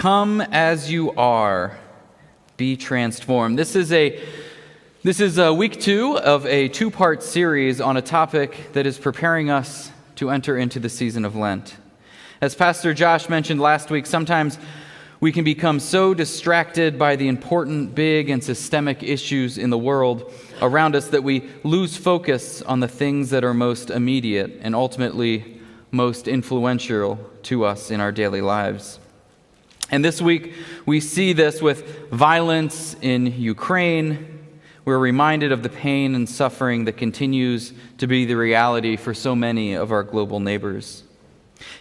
Come as you are, be transformed. This is week 2 of a 2-part series on a topic that is preparing us to enter into the season of Lent. As Pastor Josh mentioned last week, sometimes we can become so distracted by the important, big, and systemic issues in the world around us that we lose focus on the things that are most immediate and ultimately most influential to us in our daily lives. And this week, we see this with violence in Ukraine. We're reminded of the pain and suffering that continues to be the reality for so many of our global neighbors.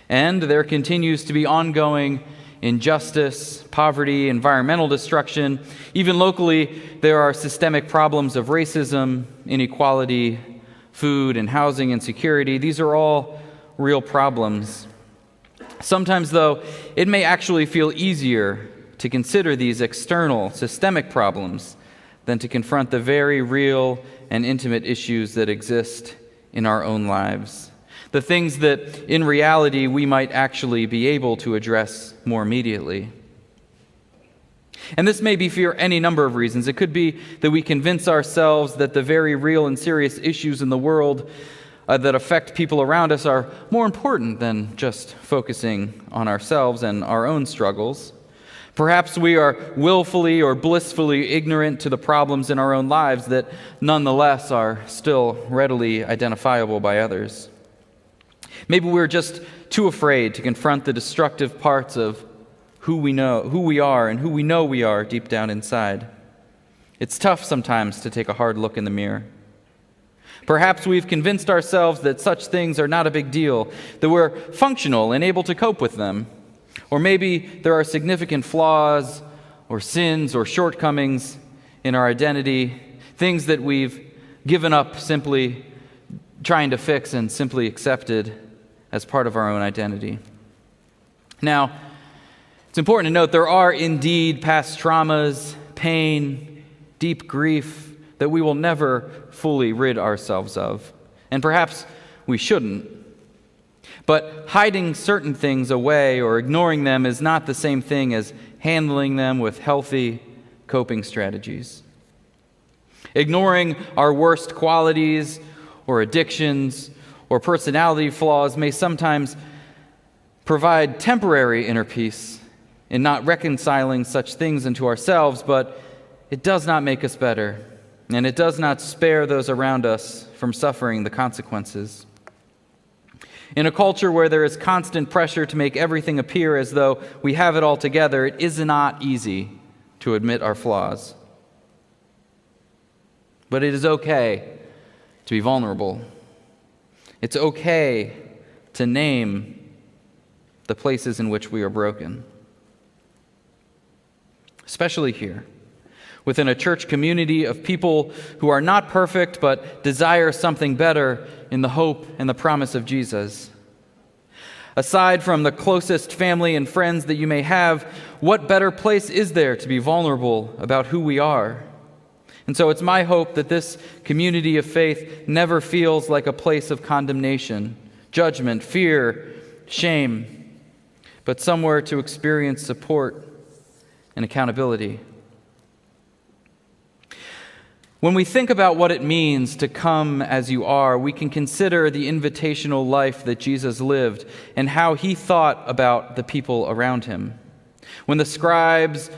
And there continues to be ongoing injustice, poverty, environmental destruction. Even locally, there are systemic problems of racism, inequality, food and housing insecurity. These are all real problems. Sometimes, though, it may actually feel easier to consider these external, systemic problems than to confront the very real and intimate issues that exist in our own lives. The things that, in reality, we might actually be able to address more immediately. And this may be for any number of reasons. It could be that we convince ourselves that the very real and serious issues in the world that affect people around us are more important than just focusing on ourselves and our own struggles. Perhaps we are willfully or blissfully ignorant to the problems in our own lives that nonetheless are still readily identifiable by others. Maybe we're just too afraid to confront the destructive parts of who we are and who we know we are deep down inside. It's tough sometimes to take a hard look in the mirror. Perhaps we've convinced ourselves that such things are not a big deal, that we're functional and able to cope with them. Or maybe there are significant flaws or sins or shortcomings in our identity, things that we've given up simply trying to fix and simply accepted as part of our own identity. Now, it's important to note there are indeed past traumas, pain, deep grief that we will never fully rid ourselves of. And perhaps we shouldn't. But hiding certain things away or ignoring them is not the same thing as handling them with healthy coping strategies. Ignoring our worst qualities or addictions or personality flaws may sometimes provide temporary inner peace in not reconciling such things into ourselves, but it does not make us better. And it does not spare those around us from suffering the consequences. In a culture where there is constant pressure to make everything appear as though we have it all together, it is not easy to admit our flaws. But it is okay to be vulnerable. It's okay to name the places in which we are broken. Especially here, within a church community of people who are not perfect but desire something better in the hope and the promise of Jesus. Aside from the closest family and friends that you may have, what better place is there to be vulnerable about who we are? And so it's my hope that this community of faith never feels like a place of condemnation, judgment, fear, shame, but somewhere to experience support and accountability. When we think about what it means to come as you are, we can consider the invitational life that Jesus lived and how he thought about the people around him. When the scribes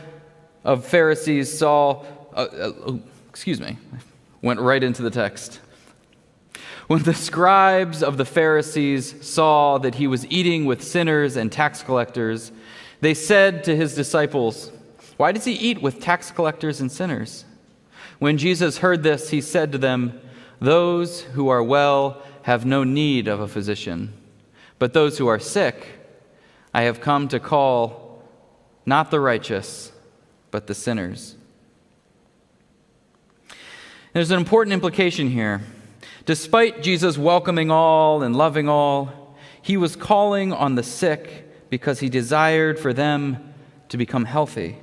of Pharisees saw, went right into the text. When the scribes of the Pharisees saw that he was eating with sinners and tax collectors, they said to his disciples, "Why does he eat with tax collectors and sinners?" When Jesus heard this, he said to them, "Those who are well have no need of a physician, but those who are sick, I have come to call not the righteous, but the sinners." There's an important implication here. Despite Jesus welcoming all and loving all, he was calling on the sick because he desired for them to become healthy.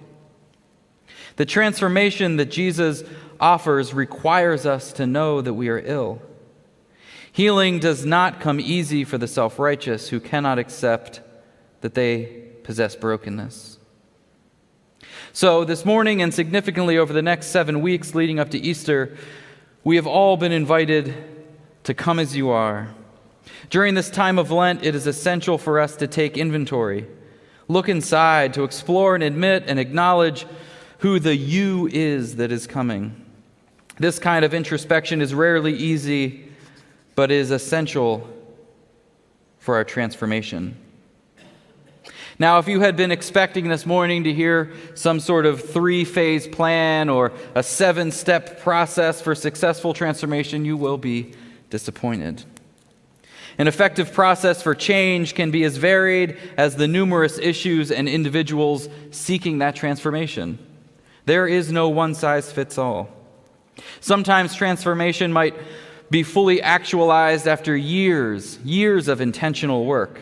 The transformation that Jesus offers requires us to know that we are ill. Healing does not come easy for the self-righteous who cannot accept that they possess brokenness. So this morning and significantly over the next 7 weeks leading up to Easter, we have all been invited to come as you are. During this time of Lent, it is essential for us to take inventory, look inside, to explore and admit and acknowledge who the you is that is coming. This kind of introspection is rarely easy, but is essential for our transformation. Now, if you had been expecting this morning to hear some sort of 3-phase plan or a 7-step process for successful transformation, you will be disappointed. An effective process for change can be as varied as the numerous issues and individuals seeking that transformation. There is no one-size-fits-all. Sometimes transformation might be fully actualized after years of intentional work.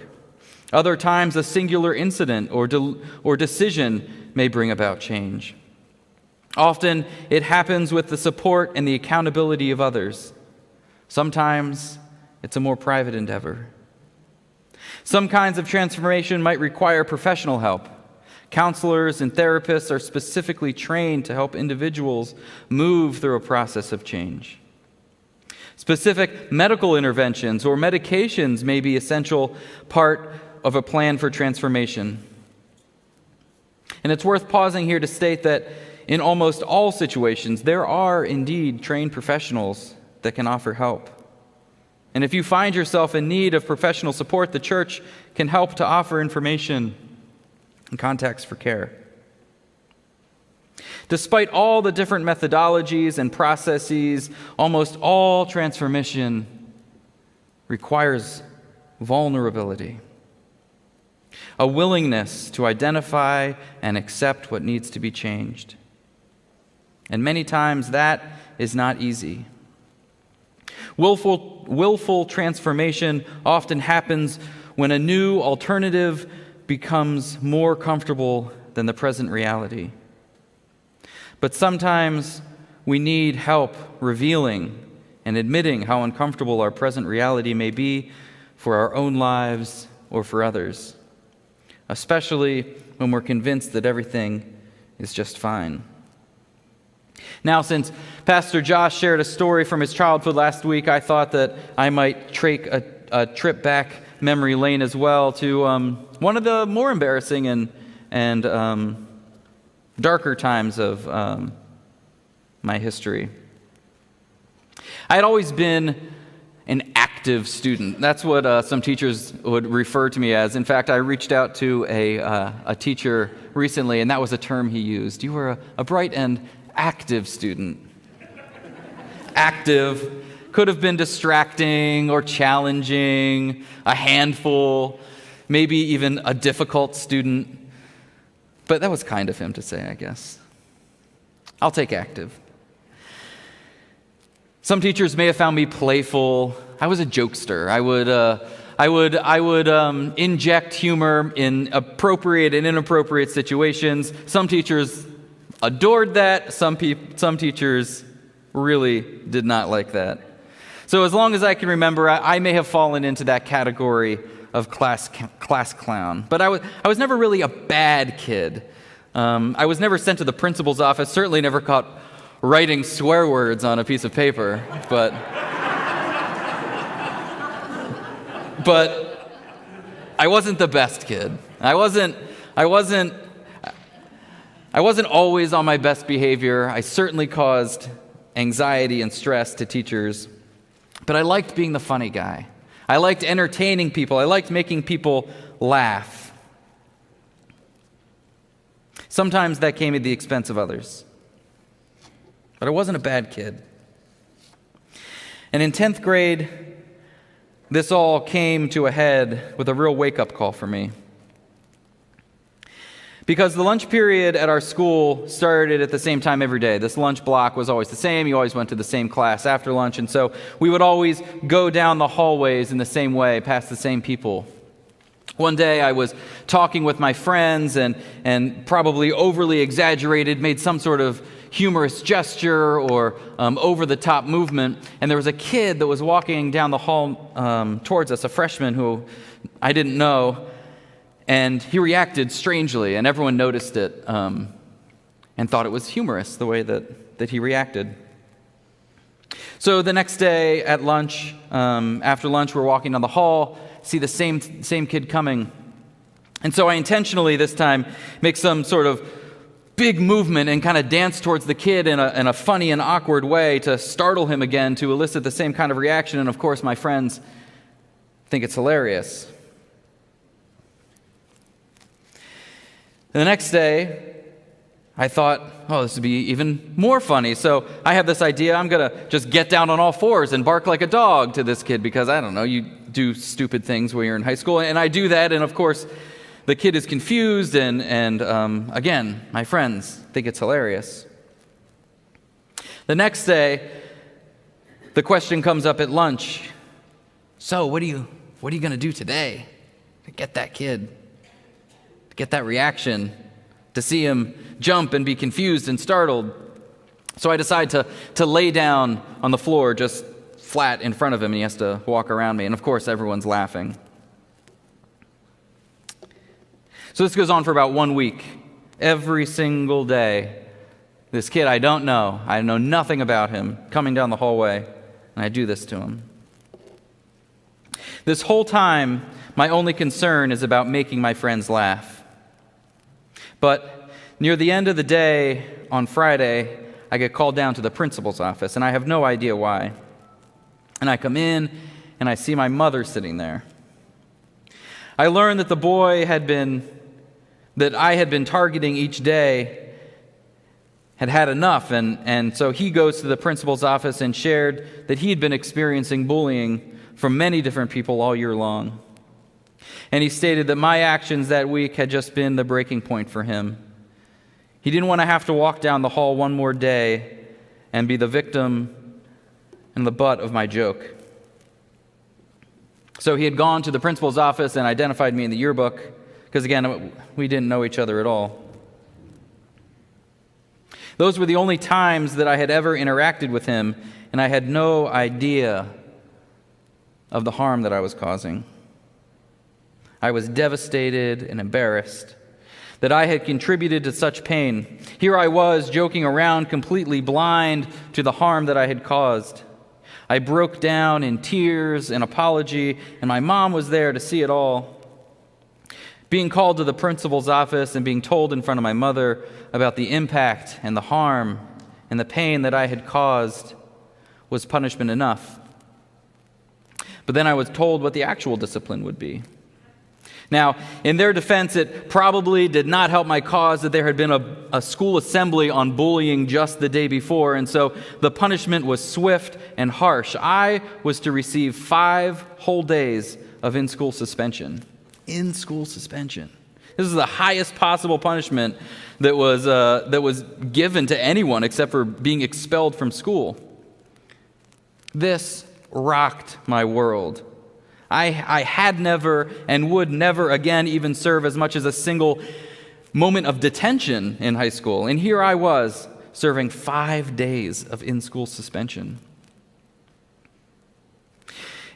Other times, a singular incident or decision may bring about change. Often, it happens with the support and the accountability of others. Sometimes, it's a more private endeavor. Some kinds of transformation might require professional help. Counselors and therapists are specifically trained to help individuals move through a process of change. Specific medical interventions or medications may be essential part of a plan for transformation. And it's worth pausing here to state that in almost all situations, there are indeed trained professionals that can offer help. And if you find yourself in need of professional support, the church can help to offer information and contacts for care. Despite all the different methodologies and processes, almost all transformation requires vulnerability, a willingness to identify and accept what needs to be changed. And many times that is not easy. Willful transformation often happens when a new alternative becomes more comfortable than the present reality. But sometimes we need help revealing and admitting how uncomfortable our present reality may be for our own lives or for others, especially when we're convinced that everything is just fine. Now, since Pastor Josh shared a story from his childhood last week, I thought that I might take a trip back memory lane as well to one of the more embarrassing and darker times of my history. I had always been an active student. That's what some teachers would refer to me as. In fact, I reached out to a teacher recently, and that was a term he used. You were a bright and active student. Active could have been distracting or challenging, a handful, maybe even a difficult student. But that was kind of him to say, I guess. I'll take active. Some teachers may have found me playful. I was a jokester. I would inject humor in appropriate and inappropriate situations. Some teachers adored that. Some teachers really did not like that. So as long as I can remember, I may have fallen into that category of class clown. But I was never really a bad kid. I was never sent to the principal's office, certainly never caught writing swear words on a piece of paper. But I wasn't the best kid. I wasn't always on my best behavior. I certainly caused anxiety and stress to teachers. But I liked being the funny guy. I liked entertaining people. I liked making people laugh. Sometimes that came at the expense of others. But I wasn't a bad kid. And in 10th grade, this all came to a head with a real wake-up call for me. Because the lunch period at our school started at the same time every day. This lunch block was always the same. You always went to the same class after lunch. And so we would always go down the hallways in the same way, past the same people. One day I was talking with my friends and probably overly exaggerated, made some sort of humorous gesture or over-the-top movement. And there was a kid that was walking down the hall towards us, a freshman who I didn't know. And he reacted strangely, and everyone noticed it. and thought it was humorous the way that he reacted. So the next day at lunch, after lunch, we're walking down the hall, see the same kid coming. And so I intentionally this time make some sort of big movement and kind of dance towards the kid in a funny and awkward way to startle him again, to elicit the same kind of reaction. And of course, my friends think it's hilarious. And the next day, I thought, oh, this would be even more funny. So I have this idea, I'm going to just get down on all fours and bark like a dog to this kid because, I don't know, you do stupid things when you're in high school. And I do that, and of course, the kid is confused, and again, my friends think it's hilarious. The next day, the question comes up at lunch. So what are you going to do today to get that kid, to get that reaction, to see him jump and be confused and startled? So I decide to lay down on the floor just flat in front of him, and he has to walk around me. And of course, everyone's laughing. So this goes on for about 1 week. Every single day, this kid I know nothing about him, coming down the hallway, and I do this to him. This whole time, my only concern is about making my friends laugh. But near the end of the day, on Friday, I get called down to the principal's office, and I have no idea why. And I come in, and I see my mother sitting there. I learn that the boy that I had been targeting each day had enough, and so he goes to the principal's office and shared that he had been experiencing bullying from many different people all year long. And he stated that my actions that week had just been the breaking point for him. He didn't want to have to walk down the hall one more day and be the victim and the butt of my joke. So he had gone to the principal's office and identified me in the yearbook, because again, we didn't know each other at all. Those were the only times that I had ever interacted with him, and I had no idea of the harm that I was causing. I was devastated and embarrassed that I had contributed to such pain. Here I was, joking around, completely blind to the harm that I had caused. I broke down in tears and apology, and my mom was there to see it all. Being called to the principal's office and being told in front of my mother about the impact and the harm and the pain that I had caused was punishment enough. But then I was told what the actual discipline would be. Now, in their defense, it probably did not help my cause that there had been a school assembly on bullying just the day before, and so the punishment was swift and harsh. I was to receive 5 whole days of in-school suspension. In-school suspension. This is the highest possible punishment that was given to anyone except for being expelled from school. This rocked my world. I had never and would never again even serve as much as a single moment of detention in high school. And here I was serving 5 days of in-school suspension.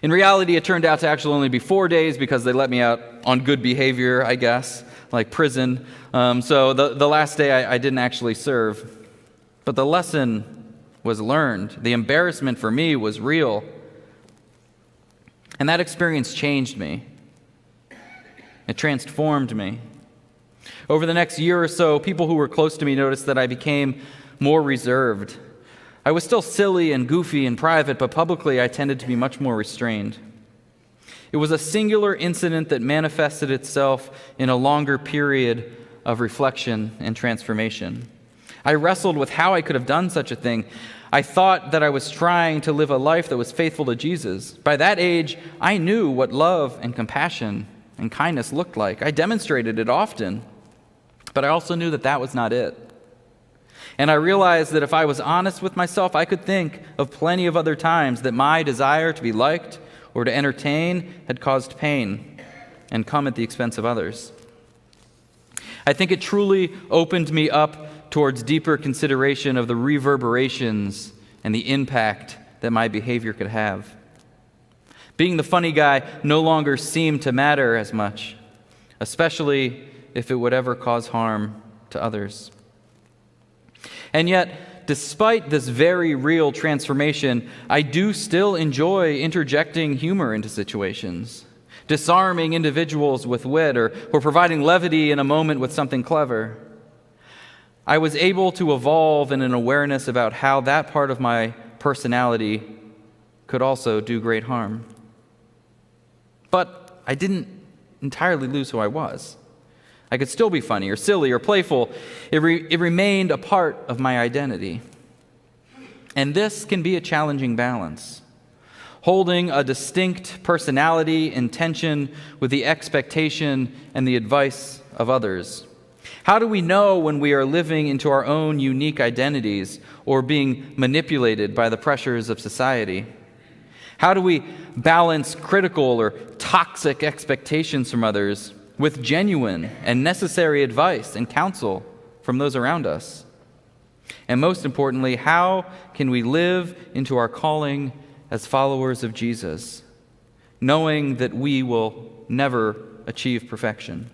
In reality, it turned out to actually only be 4 days because they let me out on good behavior, I guess, like prison. So the last day I didn't actually serve. But the lesson was learned. The embarrassment for me was real. And that experience changed me. It transformed me. Over the next year or so, people who were close to me noticed that I became more reserved. I was still silly and goofy in private, but publicly I tended to be much more restrained. It was a singular incident that manifested itself in a longer period of reflection and transformation. I wrestled with how I could have done such a thing. I thought that I was trying to live a life that was faithful to Jesus. By that age, I knew what love and compassion and kindness looked like. I demonstrated it often, but I also knew that that was not it. And I realized that if I was honest with myself, I could think of plenty of other times that my desire to be liked or to entertain had caused pain and come at the expense of others. I think it truly opened me up towards deeper consideration of the reverberations and the impact that my behavior could have. Being the funny guy no longer seemed to matter as much, especially if it would ever cause harm to others. And yet, despite this very real transformation, I do still enjoy interjecting humor into situations, disarming individuals with wit, or providing levity in a moment with something clever. I was able to evolve in an awareness about how that part of my personality could also do great harm. But I didn't entirely lose who I was. I could still be funny or silly or playful. It remained a part of my identity. And this can be a challenging balance, holding a distinct personality in tension with the expectation and the advice of others. How do we know when we are living into our own unique identities or being manipulated by the pressures of society? How do we balance critical or toxic expectations from others with genuine and necessary advice and counsel from those around us? And most importantly, how can we live into our calling as followers of Jesus, knowing that we will never achieve perfection?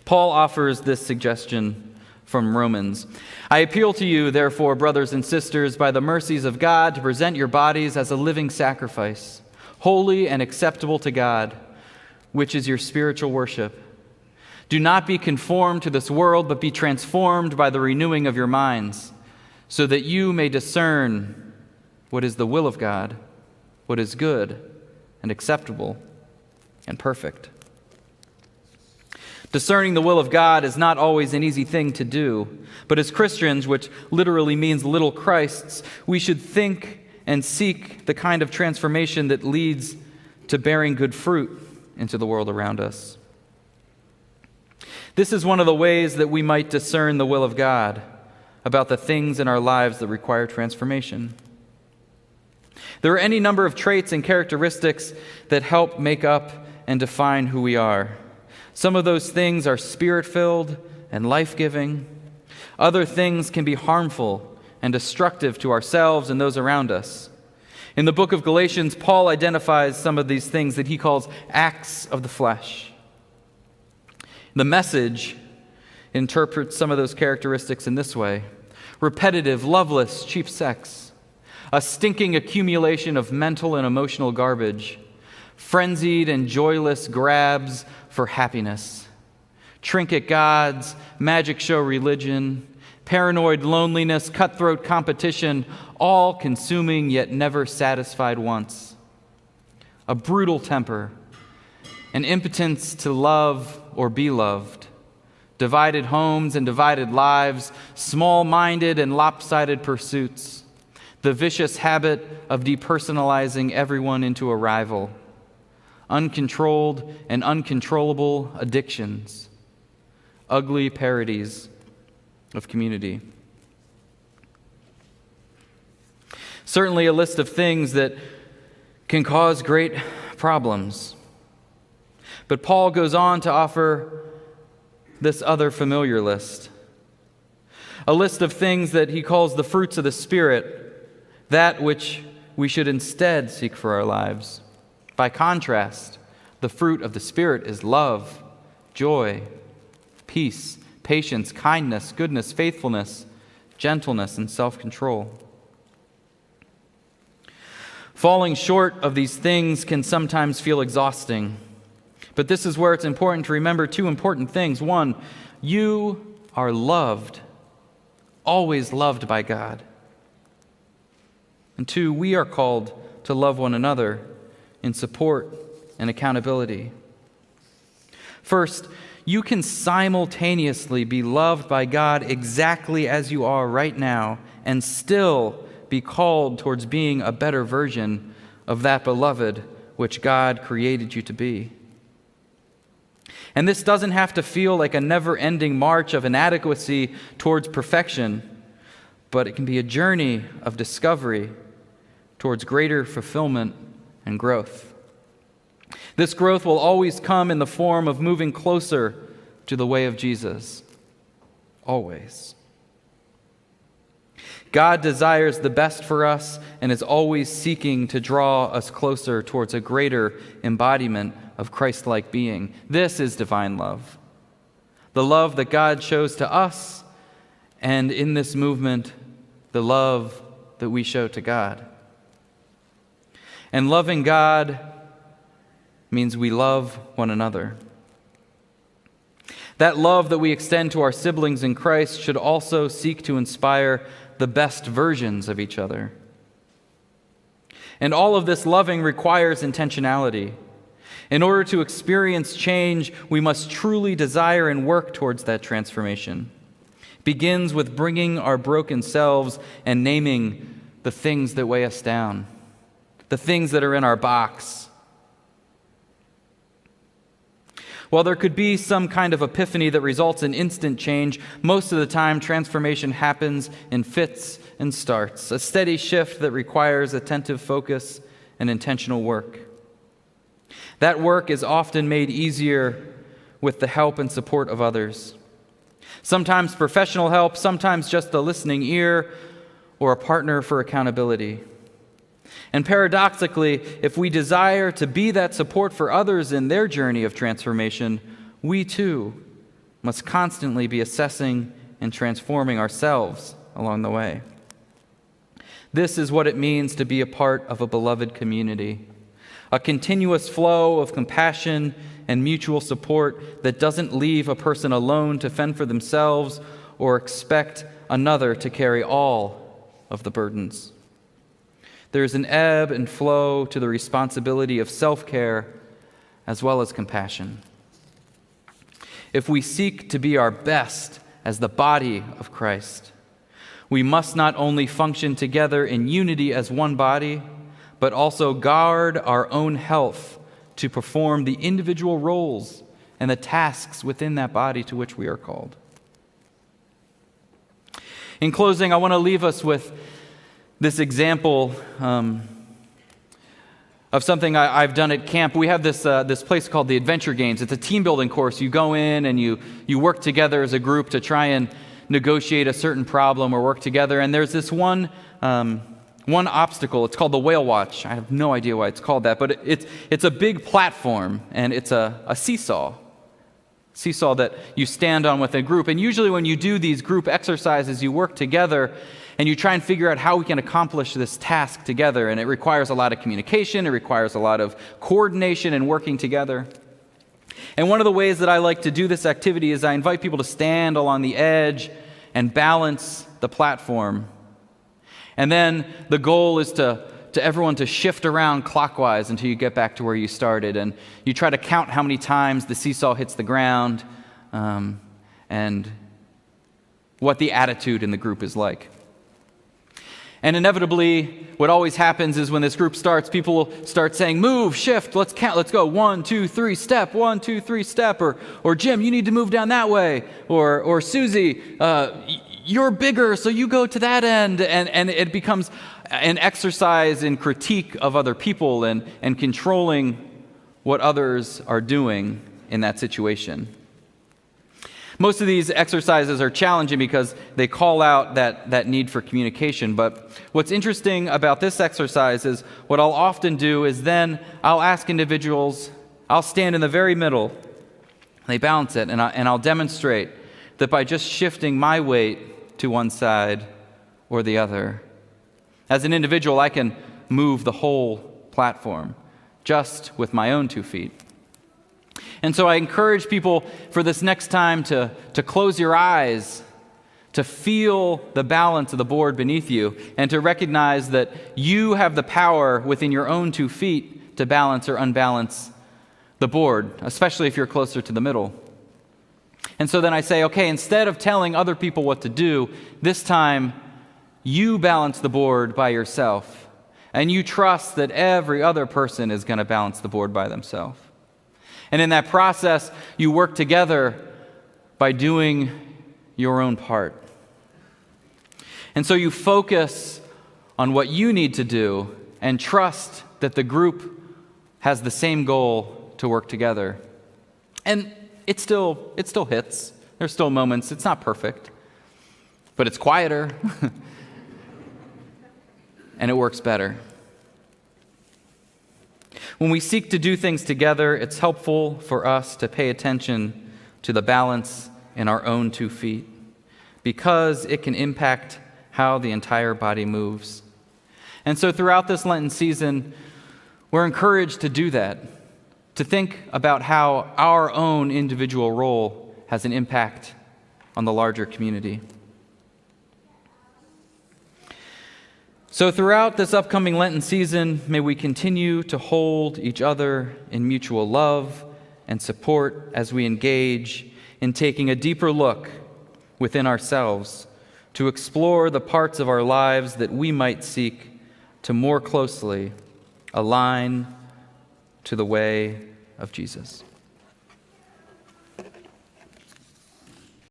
Paul offers this suggestion from Romans. I appeal to you, therefore, brothers and sisters, by the mercies of God, to present your bodies as a living sacrifice, holy and acceptable to God, which is your spiritual worship. Do not be conformed to this world, but be transformed by the renewing of your minds, so that you may discern what is the will of God, what is good and acceptable and perfect. Discerning the will of God is not always an easy thing to do, but as Christians, which literally means little Christs, we should think and seek the kind of transformation that leads to bearing good fruit into the world around us. This is one of the ways that we might discern the will of God about the things in our lives that require transformation. There are any number of traits and characteristics that help make up and define who we are. Some of those things are spirit-filled and life-giving. Other things can be harmful and destructive to ourselves and those around us. In the book of Galatians, Paul identifies some of these things that he calls acts of the flesh. The Message interprets some of those characteristics in this way: repetitive, loveless, cheap sex, a stinking accumulation of mental and emotional garbage, frenzied and joyless grabs for happiness, trinket gods, magic show religion, paranoid loneliness, cutthroat competition, all consuming yet never satisfied once, a brutal temper, an impotence to love or be loved, divided homes and divided lives, small-minded and lopsided pursuits, the vicious habit of depersonalizing everyone into a rival, uncontrolled and uncontrollable addictions, ugly parodies of community. Certainly a list of things that can cause great problems. But Paul goes on to offer this other familiar list, a list of things that he calls the fruits of the Spirit, that which we should instead seek for our lives. By contrast, the fruit of the Spirit is love, joy, peace, patience, kindness, goodness, faithfulness, gentleness, and self-control. Falling short of these things can sometimes feel exhausting, but this is where it's important to remember two important things. One, you are loved, always loved by God. And two, we are called to love one another in support and accountability. First, you can simultaneously be loved by God exactly as you are right now and still be called towards being a better version of that beloved which God created you to be. And this doesn't have to feel like a never-ending march of inadequacy towards perfection, but it can be a journey of discovery towards greater fulfillment and growth. This growth will always come in the form of moving closer to the way of Jesus. Always. God desires the best for us and is always seeking to draw us closer towards a greater embodiment of Christ-like being. This is divine love. The love that God shows to us and in this movement, the love that we show to God. And loving God means we love one another. That love that we extend to our siblings in Christ should also seek to inspire the best versions of each other. And all of this loving requires intentionality. In order to experience change, we must truly desire and work towards that transformation. It begins with bringing our broken selves and naming the things that weigh us down, the things that are in our box. While there could be some kind of epiphany that results in instant change, most of the time transformation happens in fits and starts, a steady shift that requires attentive focus and intentional work. That work is often made easier with the help and support of others. Sometimes professional help, sometimes just a listening ear or a partner for accountability. And paradoxically, if we desire to be that support for others in their journey of transformation, we too must constantly be assessing and transforming ourselves along the way. This is what it means to be a part of a beloved community, a continuous flow of compassion and mutual support that doesn't leave a person alone to fend for themselves or expect another to carry all of the burdens. There's an ebb and flow to the responsibility of self-care as well as compassion. If we seek to be our best as the body of Christ, we must not only function together in unity as one body, but also guard our own health to perform the individual roles and the tasks within that body to which we are called. In closing, I want to leave us with this example of something I've done at camp. We have this place called the Adventure Games. It's a team building course. You go in and you work together as a group to try and negotiate a certain problem or work together. And there's this one obstacle. It's called the whale watch. I have no idea why it's called that, but it's a big platform, and it's a seesaw that you stand on with a group. And usually when you do these group exercises, you work together and you try and figure out how we can accomplish this task together. And it requires a lot of communication. It requires a lot of coordination and working together. And one of the ways that I like to do this activity is I invite people to stand along the edge and balance the platform. And then the goal is to everyone to shift around clockwise until you get back to where you started. And you try to count how many times the seesaw hits the ground and what the attitude in the group is like. And inevitably, what always happens is when this group starts, people will start saying, move, shift, let's count, let's go, 1, 2, 3, step, 1, 2, 3, step, or Jim, you need to move down that way, or Susie, you're bigger, so you go to that end, and it becomes an exercise in critique of other people and controlling what others are doing in that situation. Most of these exercises are challenging because they call out that need for communication. But what's interesting about this exercise is what I'll often do is then I'll ask individuals, I'll stand in the very middle, they balance it, and I'll demonstrate that by just shifting my weight to one side or the other, as an individual, I can move the whole platform just with my own 2 feet. And so I encourage people for this next time to close your eyes, to feel the balance of the board beneath you, and to recognize that you have the power within your own 2 feet to balance or unbalance the board, especially if you're closer to the middle. And so then I say, okay, instead of telling other people what to do, this time you balance the board by yourself, and you trust that every other person is going to balance the board by themselves. And in that process, you work together by doing your own part. And so you focus on what you need to do and trust that the group has the same goal to work together. And it still hits. There's still moments. It's not perfect, but it's quieter and it works better. When we seek to do things together, it's helpful for us to pay attention to the balance in our own 2 feet. because it can impact how the entire body moves. And so throughout this Lenten season, we're encouraged to do that, to think about how our own individual role has an impact on the larger community. So throughout this upcoming Lenten season, may we continue to hold each other in mutual love and support as we engage in taking a deeper look within ourselves to explore the parts of our lives that we might seek to more closely align to the way of Jesus.